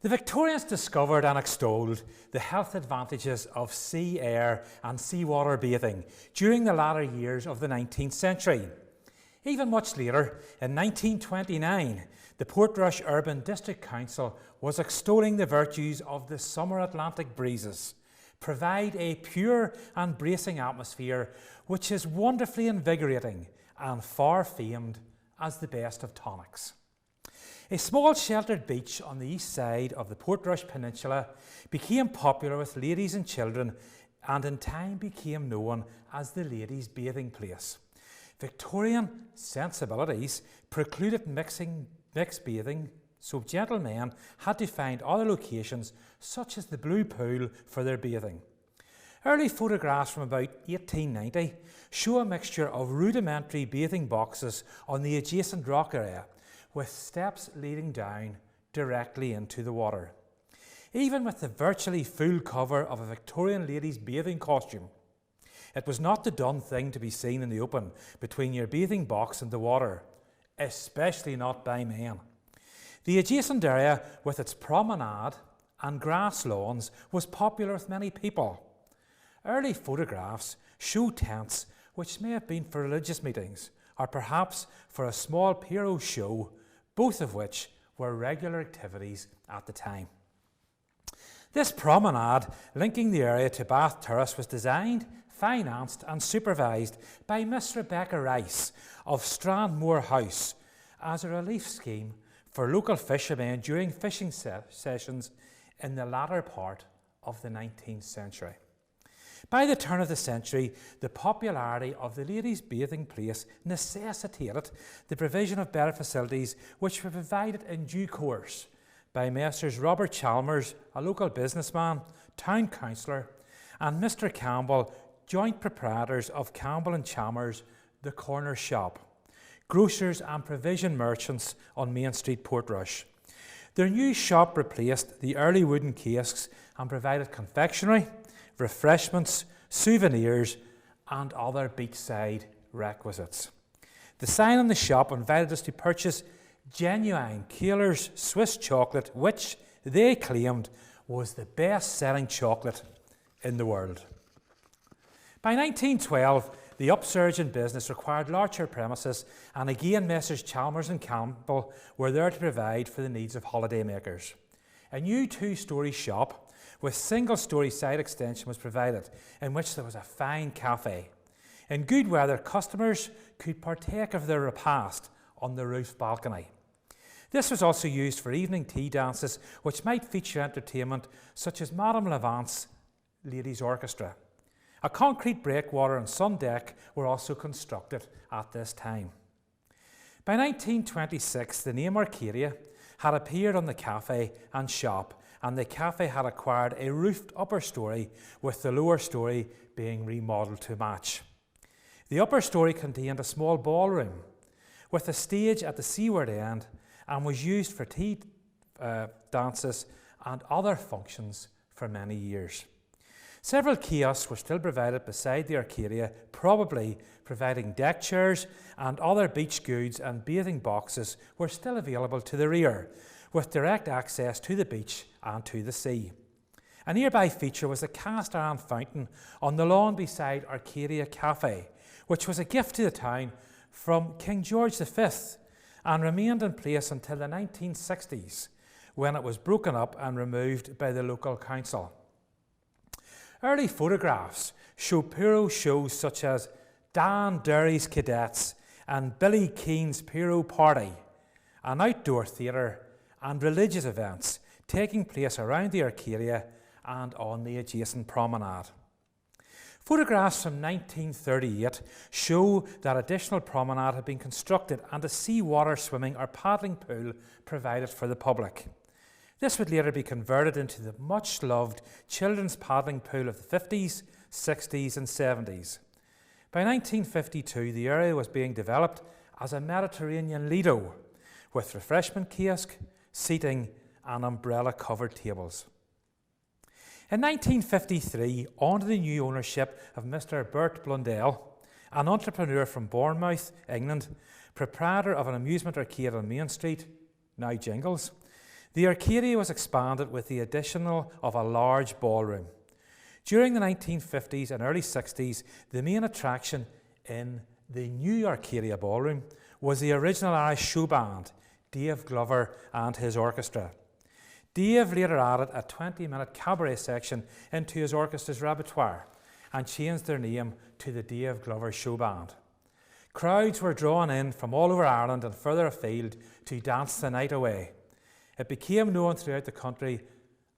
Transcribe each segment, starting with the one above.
The Victorians discovered and extolled the health advantages of sea air and seawater bathing during the latter years of the 19th century. Even much later, in 1929, the Portrush Urban District Council was extolling the virtues of the summer Atlantic breezes, provide a pure and bracing atmosphere which is wonderfully invigorating and far famed as the best of tonics. A small sheltered beach on the east side of the Portrush Peninsula became popular with ladies and children and in time became known as the ladies' bathing place. Victorian sensibilities precluded mixed bathing, so gentlemen had to find other locations such as the Blue Pool for their bathing. Early photographs from about 1890 show a mixture of rudimentary bathing boxes on the adjacent rock area, with steps leading down directly into the water. Even with the virtually full cover of a Victorian lady's bathing costume, it was not the done thing to be seen in the open between your bathing box and the water, especially not by men. The adjacent area with its promenade and grass lawns was popular with many people. Early photographs show tents which may have been for religious meetings or perhaps for a small Pierrot show, both of which were regular activities at the time. This promenade linking the area to Bath Terrace was designed, financed and supervised by Miss Rebecca Rice of Strandmoor House as a relief scheme for local fishermen during fishing sessions in the latter part of the 19th century. By the turn of the century, the popularity of the ladies' bathing place necessitated the provision of better facilities, which were provided in due course by Messrs. Robert Chalmers, a local businessman, town councillor, and Mr. Campbell, joint proprietors of Campbell and Chalmers, the corner shop, grocers and provision merchants on Main Street, Portrush. Their new shop replaced the early wooden kiosks and provided confectionery, refreshments, souvenirs and other beachside requisites. The sign on the shop invited us to purchase genuine Keeler's Swiss chocolate, which they claimed was the best-selling chocolate in the world. By 1912, the upsurge in business required larger premises, and again Messrs. Chalmers and Campbell were there to provide for the needs of holidaymakers. A new two-storey shop with single-storey side extension was provided, in which there was a fine cafe. In good weather, customers could partake of their repast on the roof balcony. This was also used for evening tea dances, which might feature entertainment such as Madame Levant's Ladies' Orchestra. A concrete breakwater and sun deck were also constructed at this time. By 1926, the name Arcadia had appeared on the cafe and shop, and the cafe had acquired a roofed upper storey, with the lower storey being remodelled to match. The upper storey contained a small ballroom with a stage at the seaward end and was used for tea dances and other functions for many years. Several kiosks were still provided beside the Arcadia, probably providing deck chairs, and other beach goods and bathing boxes were still available to the rear, with direct access to the beach and to the sea. A nearby feature was a cast iron fountain on the lawn beside Arcadia Cafe, which was a gift to the town from King George V and remained in place until the 1960s, when it was broken up and removed by the local council. Early photographs show Pierrot shows such as Dan Derry's Cadets and Billy Keene's Pierrot Party, an outdoor theatre and religious events taking place around the Arcadia and on the adjacent promenade. Photographs from 1938 show that additional promenade had been constructed and a seawater swimming or paddling pool provided for the public. This would later be converted into the much-loved children's paddling pool of the 50s, 60s and 70s. By 1952, the area was being developed as a Mediterranean Lido, with refreshment kiosk, seating and umbrella-covered tables. In 1953, under the new ownership of Mr. Bert Blundell, an entrepreneur from Bournemouth, England, proprietor of an amusement arcade on Main Street, now Jingles, The Arcadia was expanded with the addition of a large ballroom. During the 1950s and early 60s, the main attraction in the new Arcadia Ballroom was the original Irish show band, Dave Glover and his orchestra. Dave later added a 20-minute cabaret section into his orchestra's repertoire and changed their name to the Dave Glover Show Band. Crowds were drawn in from all over Ireland and further afield to dance the night away. It became known throughout the country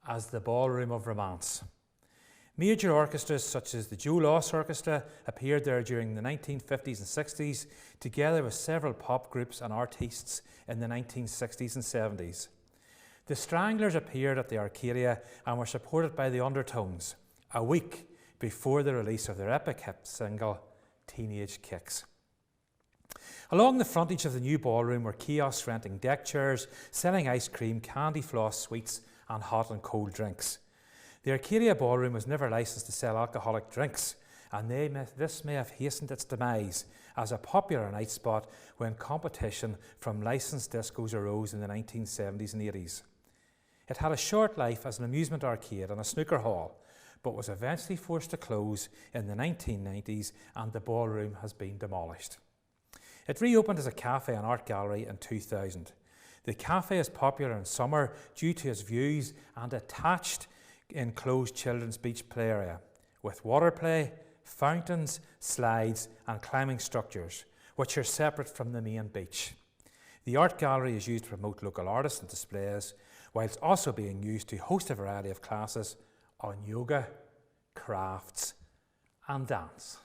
as the Ballroom of Romance. Major orchestras such as the Joe Loss Orchestra appeared there during the 1950s and 60s, together with several pop groups and artists in the 1960s and 70s. The Stranglers appeared at the Arcadia and were supported by the Undertones, a week before the release of their epic hit single, Teenage Kicks. Along the frontage of the new ballroom were kiosks renting deck chairs, selling ice cream, candy floss, sweets and hot and cold drinks. The Arcadia Ballroom was never licensed to sell alcoholic drinks, and this may have hastened its demise as a popular night spot when competition from licensed discos arose in the 1970s and 80s. It had a short life as an amusement arcade and a snooker hall, but was eventually forced to close in the 1990s, and the ballroom has been demolished. It reopened as a cafe and art gallery in 2000. The cafe is popular in summer due to its views and attached enclosed children's beach play area with water play, fountains, slides and climbing structures, which are separate from the main beach. The art gallery is used to promote local artists and displays, whilst also being used to host a variety of classes on yoga, crafts and dance.